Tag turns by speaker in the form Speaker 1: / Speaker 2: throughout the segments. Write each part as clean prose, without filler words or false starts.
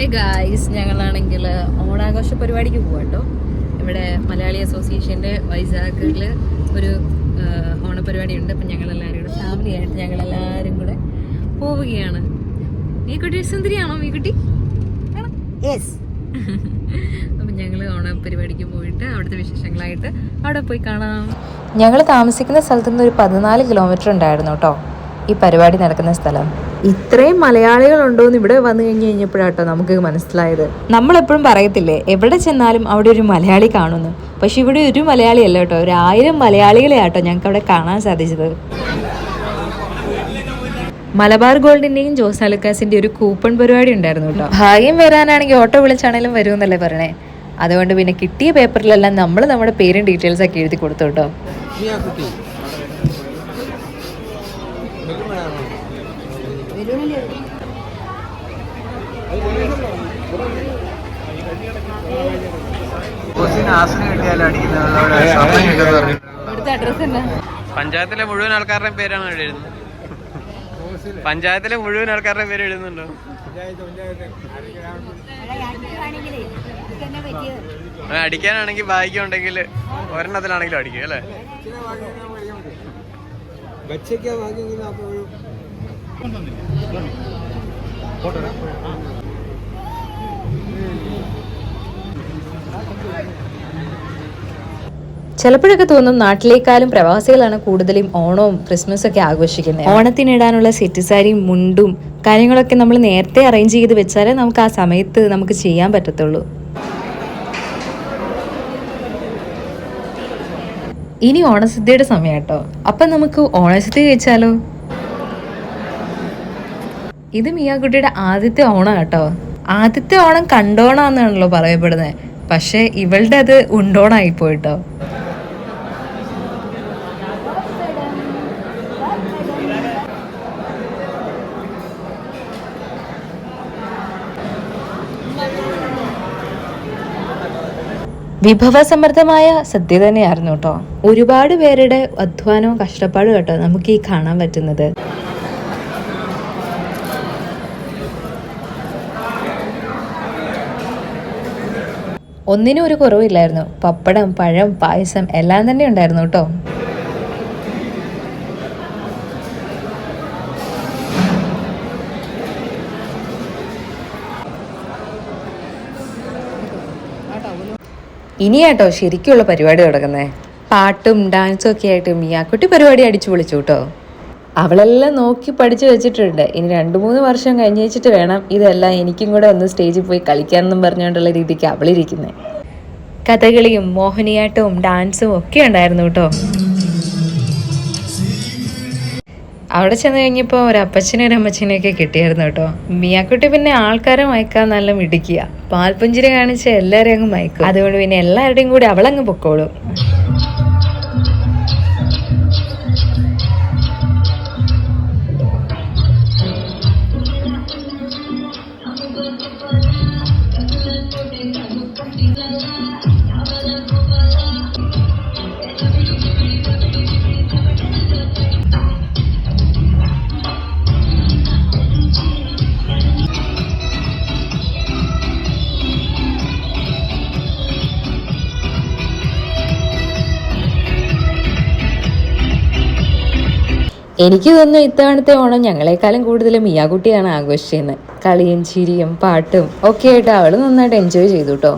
Speaker 1: Hey guys, ഞങ്ങളാണെങ്കിൽ ഓണാഘോഷ പരിപാടിക്ക് പോവാട്ടോ. ഇവിടെ മലയാളി അസോസിയേഷൻ്റെ വൈസാഖിൽ ഒരു ഓണപരിപാടി ഉണ്ട്. അപ്പം ഞങ്ങളെല്ലാവരും കൂടെ ഫാമിലി ആയിട്ട് ഞങ്ങളെല്ലാവരും കൂടെ പോവുകയാണ്. ഈ കുട്ടി സുന്ദരിയാണോ? ഈ കുട്ടി അപ്പം ഞങ്ങൾ ഓണപരിപാടിക്ക് പോയിട്ട് അവിടുത്തെ വിശേഷങ്ങളായിട്ട് അവിടെ പോയി കാണാം.
Speaker 2: ഞങ്ങൾ താമസിക്കുന്ന സ്ഥലത്തു നിന്ന് ഒരു 14 കിലോമീറ്റർ ഉണ്ടായിരുന്നു കേട്ടോ ഈ പരിപാടി നടക്കുന്ന സ്ഥലം.
Speaker 1: ഇത്രയും മലയാളികളുണ്ടോയെന്ന് ഇവിടെ വന്നു കഴിഞ്ഞപ്പോഴാട്ടോ നമുക്ക് മനസ്സിലായത്.
Speaker 2: നമ്മളെപ്പോഴും പറയത്തില്ലേ, എവിടെ ചെന്നാലും അവിടെ ഒരു മലയാളി കാണുന്നു. പക്ഷെ ഇവിടെ ഒരു മലയാളി അല്ല കേട്ടോ, 1000 മലയാളികളെ ആട്ടോ ഞങ്ങൾക്ക് അവിടെ കാണാൻ സാധിച്ചത്. മലബാർ ഗോൾഡിന്റെയും ജോസ് ആലുക്കാസിന്റെ ഒരു കൂപ്പൺ പരിപാടി ഉണ്ടായിരുന്നു കേട്ടോ. ഭാഗ്യം വരാനാണെങ്കിൽ ഓട്ടോ വിളിച്ചാണേലും വരുമെന്നല്ലേ പറയണേ. അതുകൊണ്ട് പിന്നെ കിട്ടിയ പേപ്പറിലെല്ലാം നമ്മൾ നമ്മുടെ പേരും ഡീറ്റെയിൽസ് ഒക്കെ എഴുതി കൊടുത്തു കേട്ടോ.
Speaker 3: പഞ്ചായത്തിലെ മുഴുവൻ ആൾക്കാരുടെയും പേരാണ് എഴുതുന്നത്. പഞ്ചായത്തിലെ മുഴുവൻ ആൾക്കാരുടെയും പേര് എഴുതുന്നുണ്ടോ? അടിക്കാനാണെങ്കിൽ ഭാഗ്യം ഉണ്ടെങ്കിൽ ഒരെണ്ണത്തിലാണെങ്കിലും അടിക്കും അല്ലേ?
Speaker 2: ചിലപ്പോഴൊക്കെ തോന്നും നാട്ടിലേക്കാളും പ്രവാസികളാണ് കൂടുതലും ഓണവും ക്രിസ്മസും ഒക്കെ ആഘോഷിക്കുന്നത്. ഓണത്തിനിടാനുള്ള സെറ്റ് സാരിയും മുണ്ടും കാര്യങ്ങളൊക്കെ നമ്മൾ നേരത്തെ അറേഞ്ച് ചെയ്ത് വെച്ചാലേ നമുക്ക് ആ സമയത്ത് നമുക്ക് ചെയ്യാൻ പറ്റത്തുള്ളൂ. ഇനി ഓണസദ്യയുടെ സമയം കേട്ടോ. അപ്പം നമുക്ക് ഓണസദ്യ കഴിച്ചാലോ? ഇത് മിയാക്കുട്ടിയുടെ ആദ്യത്തെ ഓണം കേട്ടോ. ആദ്യത്തെ ഓണം കണ്ടോണാന്നാണല്ലോ പറയപ്പെടുന്നത്. പക്ഷെ ഇവളുടെ അത് ഉണ്ടോണായിപ്പോയിട്ടോ. വിഭവസമൃദ്ധമായ സദ്യ തന്നെയായിരുന്നു കേട്ടോ. ഒരുപാട് പേരുടെ അധ്വാനവും കഷ്ടപ്പാടും കേട്ടോ നമുക്ക് ഈ കാണാൻ പറ്റുന്നത്. ഒന്നിനും ഒരു കുറവില്ലായിരുന്നു. പപ്പടം, പഴം, പായസം എല്ലാം തന്നെ ഉണ്ടായിരുന്നു കേട്ടോ. ഇനിയാട്ടോ ശരിക്കുള്ള പരിപാടി തുടങ്ങുന്നേ. പാട്ടും ഡാൻസും ഒക്കെ ആയിട്ട് മിയാക്കുട്ടി പരിപാടി അടിച്ചു പൊളിച്ചു കേട്ടോ. അവളെല്ലാം നോക്കി പഠിച്ചു വെച്ചിട്ടുണ്ട്. ഇനി 2-3 വർഷം കഴിഞ്ഞ് വെച്ചിട്ട് വേണം ഇതെല്ലാം എനിക്കും കൂടെ ഒന്ന് സ്റ്റേജിൽ പോയി കളിക്കാനെന്നും പറഞ്ഞുകൊണ്ടുള്ള രീതിക്ക് അവളിരിക്കുന്നത്. കഥകളിയും മോഹിനിയാട്ടവും ഡാൻസും ഒക്കെ ഉണ്ടായിരുന്നു കേട്ടോ. അവിടെ ചെന്ന് കഴിഞ്ഞപ്പോൾ ഒരു അപ്പച്ചനും ഒരു അമ്മച്ചനെയൊക്കെ കിട്ടിയായിരുന്നു കേട്ടോ. മിയാക്കുട്ടി പിന്നെ ആൾക്കാരെ മയക്കാൻ നല്ല മിടിക്കുക. പാൽപുഞ്ചിരി കാണിച്ച് എല്ലാവരെയും അങ്ങ് മയക്കും. അതുകൊണ്ട് പിന്നെ എല്ലാവരുടെയും കൂടി അവളങ്ങ് പൊക്കോളും. എനിക്ക് തോന്നുന്നു ഇത്തവണത്തെ ഓണം ഞങ്ങളെക്കാളും കൂടുതൽ മിയാക്കുട്ടിയാണ് ആഘോഷിക്കുന്നത്. കളിയും ചിരിയും പാട്ടും ഒക്കെ ആയിട്ട് അവള് നന്നായിട്ട് എൻജോയ് ചെയ്തു കേട്ടോ.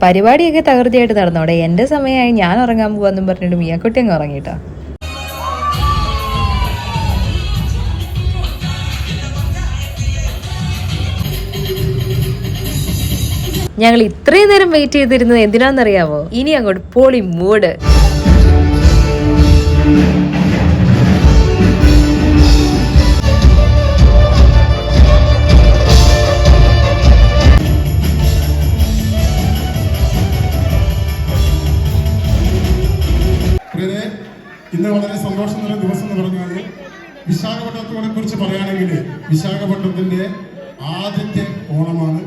Speaker 2: പരിപാടിയൊക്കെ തകൃതിയായിട്ട് നടന്നോടെ. എൻ്റെ സമയമായി, ഞാൻ ഉറങ്ങാൻ പോവാന്നും പറഞ്ഞിട്ട് മിയാക്കുട്ടി അങ്ങ് ഉറങ്ങിട്ടോ. ഞങ്ങൾ ഇത്രയും നേരം വെയിറ്റ് ചെയ്തിരുന്നത് എന്തിനാണെന്നറിയാമോ? ഇനി അങ്ങോട്ട് പൊളി മൂഡ്.
Speaker 4: ഇന്ന് വളരെ സന്തോഷം നിറഞ്ഞ ദിവസം എന്ന് പറഞ്ഞാൽ വിശാഖപട്ടണത്തിനെ കുറിച്ച് പറയുകയാണെങ്കിൽ വിശാഖപട്ടണത്തിന്റെ ആദ്യത്തെ ഓണമാണ്.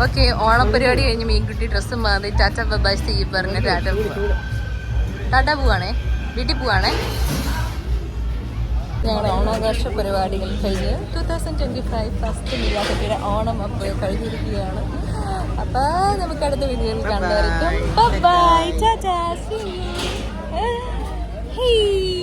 Speaker 1: ഓക്കെ, ഓണപ്പരിപാടി കഴിഞ്ഞ് മീൻകുട്ടി ഡ്രസ്സും മാറി ടാറ്റ ബൈ സീ പറഞ്ഞ് ടാറ്റ പോവാണേ, വീട്ടിൽ പോവാണേ. ഞങ്ങളുടെ ഓണാഘോഷ പരിപാടികൾ കഴിഞ്ഞ് 2025 ഫസ്റ്റ് മിലാക്കുട്ടിയുടെ ഓണം അപ്പോൾ കഴിഞ്ഞിരിക്കുകയാണ്. അപ്പോൾ നമുക്ക് അടുത്ത വീഡിയോയിൽ കാണുന്നവരേക്കും ബൈ, ടാറ്റ, സീ യു.